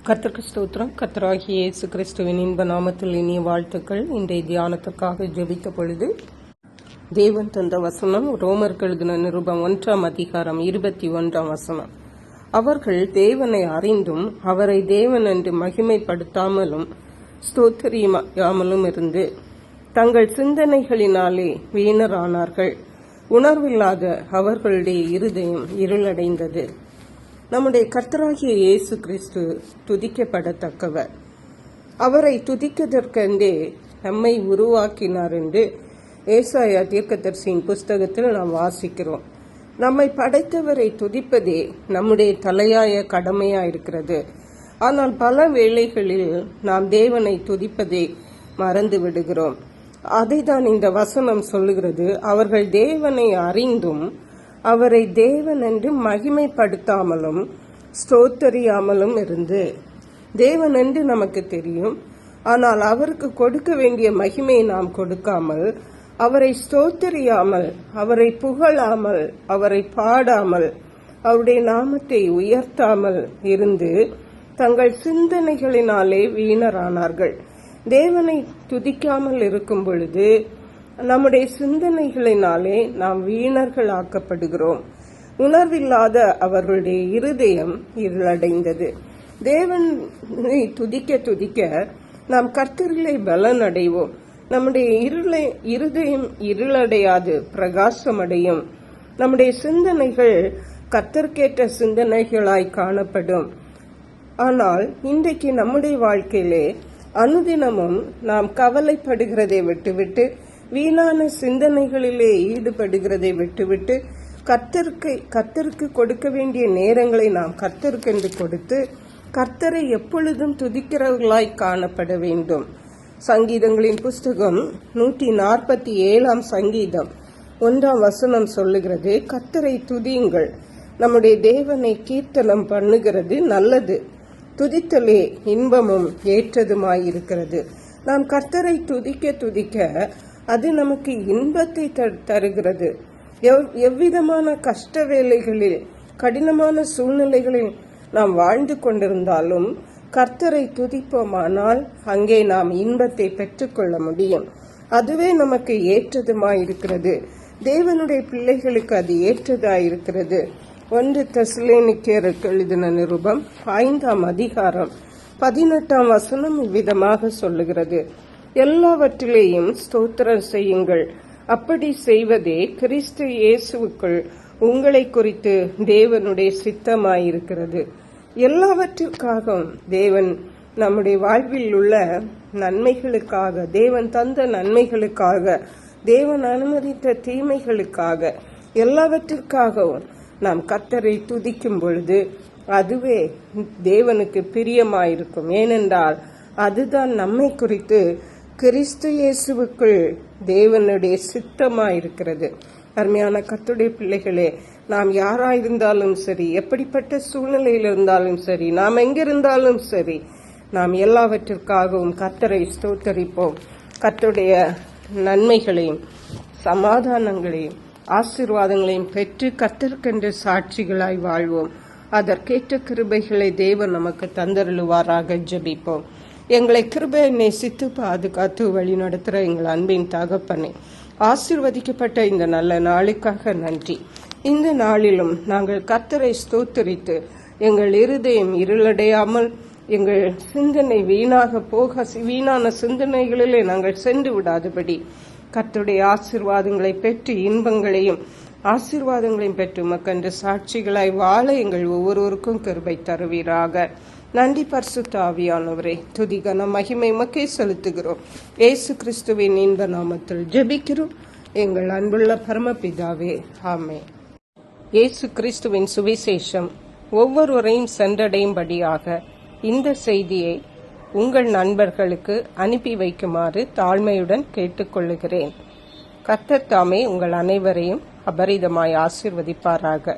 கர்த்தருக்கு ஸ்தோத்திரம். கர்த்தராகிய இயேசு கிறிஸ்துவின் இன்ப நாமத்தில் இனிய வாழ்த்துக்கள். இன்றைய தியானத்திற்காக ஜெபித்த பொழுது தேவன் தந்த வசனம் ரோமர்கள் எழுதின நிருபம் 1ஆம் அதிகாரம் 21ஆம் வசனம். அவர்கள் தேவனை அறிந்தும் அவரை தேவன் என்று மகிமைப்படுத்தாமலும் ஸ்தோத்திரியாமலும் இருந்து தங்கள் சிந்தனைகளினாலே வீணரானார்கள். உணர்வில்லாத அவர்களுடைய இருதயம் இருளடைந்தது. நம்முடைய கர்த்தராகிய இயேசு கிறிஸ்து துதிக்கப்படத்தக்கவர். அவரை துதிக்கதற்கென்றே நம்மை உருவாக்கினார் என்று ஏசாயா தீர்க்கதரிசியின் புஸ்தகத்தில் நாம் வாசிக்கிறோம். நம்மை படைத்தவரை துதிப்பதே நம்முடைய தலையாய கடமையாயிருக்கிறது. ஆனால் பல வேளைகளில் நாம் தேவனை துதிப்பதை மறந்து விடுகிறோம். அதைதான் இந்த வசனம் சொல்லுகிறது. அவர்கள் தேவனை அறிந்தும் அவரை தேவன் என்று மகிமைப்படுத்தாமலும் ஸ்தோத்தரியாமலும் இருந்து. தேவன் என்று நமக்கு தெரியும், ஆனால் அவருக்கு கொடுக்க வேண்டிய மகிமையை நாம் கொடுக்காமல், அவரை ஸ்தோத்தரியாமல், அவரை புகழாமல், அவரை பாடாமல், அவருடைய நாமத்தை உயர்த்தாமல் இருந்து தங்கள் சிந்தனைகளினாலே வீணரானார்கள். தேவனை துதிக்காமல் இருக்கும் பொழுது நம்முடைய சிந்தனைகளினாலே நாம் வீணர்கள் ஆக்கப்படுகிறோம். உணர்வில்லாத அவர்களுடைய இருதயம் இருளடைந்தது. தேவனை துதிக்க துதிக்க நாம் கர்த்தரிலே பலன் அடைவோம். நம்முடைய இருதயம் இருளடையாது, பிரகாசமடையும். நம்முடைய சிந்தனைகள் கர்த்தர்க்கேற்ற சிந்தனைகளாய் காணப்படும். ஆனால் இன்றைக்கு நம்முடைய வாழ்க்கையிலே அனுதினமும் நாம் கவலைப்படுகிறதை விட்டுவிட்டு, வீணான சிந்தனைகளிலே ஈடுபடுகிறதை விட்டுவிட்டு, கர்த்தருக்கு கொடுக்க வேண்டிய நேரங்களை நாம் கர்த்தருக்கென்று கொடுத்து கர்த்தரை எப்பொழுதும் துதிக்கிறவர்களாய் காணப்பட வேண்டும். சங்கீதங்களின் புஸ்தகம் 147ஆம் சங்கீதம் 1ஆம் வசனம் சொல்லுகிறது, கர்த்தரை துதியுங்கள், நம்முடைய தேவனை கீர்த்தனம் பண்ணுகிறது நல்லது, துதித்தலே இன்பமும் ஏற்றதுமாயிருக்கிறது. நாம் கர்த்தரை துதிக்க துதிக்க அது நமக்கு இன்பத்தை தருகிறது. எவ்விதமான கஷ்ட வேளைகளில், கடினமான சூழ்நிலைகளில் நாம் வாழ்ந்து கொண்டிருந்தாலும் கர்த்தரை துதிப்போமானால் அங்கே நாம் இன்பத்தை பெற்றுக்கொள்ள முடியும். அதுவே நமக்கு ஏற்றதுமாயிருக்கிறது. தேவனுடைய பிள்ளைகளுக்கு அது ஏற்றதாயிருக்கிறது. 1 தெசலோனிக்கேயருக்கு எழுதின நிருபம் 5ஆம் அதிகாரம் 18ஆம் வசனம் இவ்விதமாக சொல்லுகிறது, எல்லாவற்றிலேயும் ஸ்தோத்திரம் செய்யுங்கள், அப்படி செய்வதே கிறிஸ்து இயேசுவுக்குள் உங்களை குறித்து தேவனுடைய சித்தமாயிருக்கிறது. எல்லாவற்றிற்காகவும் தேவன் நம்முடைய வாழ்வில் உள்ள நன்மைகளுக்காக, தேவன் தந்த நன்மைகளுக்காக, தேவன் அனுமதித்த தீமைகளுக்காக, எல்லாவற்றிற்காகவும் நாம் கர்த்தரை துதிக்கும் பொழுது அதுவே தேவனுக்கு பிரியமாயிருக்கும். ஏனென்றால் அதுதான் நம்மை குறித்து கிறிஸ்து இயேசுவுக்குள் தேவனுடைய சித்தமாயிருக்கிறது. அருமையான கர்த்தருடைய பிள்ளைகளே, நாம் யாராயிருந்தாலும் சரி, எப்படிப்பட்ட சூழ்நிலையில் இருந்தாலும் சரி, நாம் எங்கிருந்தாலும் சரி, நாம் எல்லாவற்றிற்காகவும் கர்த்தரை ஸ்தோத்தரிப்போம். கர்த்தருடைய நன்மைகளையும் சமாதானங்களையும் ஆசீர்வாதங்களையும் பெற்று கர்த்தருக்கென்று சாட்சிகளாய் வாழ்வோம். அதற்கேற்ற கிருபைகளை தேவன் நமக்கு தந்தருளுவாராக. ஜெபிப்போம். எங்களை கிருபையை நேசித்து பாதுகாத்து வழி நடத்துகிற எங்கள் அன்பின் தகப்பனே, ஆசீர்வதிக்கப்பட்ட இந்த நல்ல நாளுக்காக நன்றி. இந்த நாளிலும் நாங்கள் கர்த்தரை ஸ்தோத்தரித்து எங்கள் இருதயம் இருளடையாமல், எங்கள் சிந்தனை வீணான சிந்தனைகளிலே நாங்கள் சென்று விடாதபடி கர்த்தருடைய ஆசீர்வாதங்களை பெற்று இன்பங்களையும் ஆசீர்வாதங்களையும் பெற்று உமக்கென்று சாட்சிகளாய் வாழ எங்கள் ஒவ்வொருவருக்கும் கிருபை தருவீராக. நன்றி பரிசுத்த ஆவியானவரே, துதி கன மகிமை உமக்கே செலுத்துகிறோம். இயேசு கிறிஸ்துவின் இன்ப நாமத்தில் ஜெபிக்கிறோம் எங்கள் அன்புள்ள பரமபிதாவே, ஆமென். இயேசு கிறிஸ்துவின் சுவிசேஷம் ஒவ்வொருவரையும் சென்றடையும்படியாக இந்த செய்தியை உங்கள் நண்பர்களுக்கு அனுப்பி வைக்குமாறு தாழ்மையுடன் கேட்டுக்கொள்கிறேன். கர்த்தர் தாமே உங்கள் அனைவரையும் அபரிதமாய் ஆசீர்வதிப்பாராக.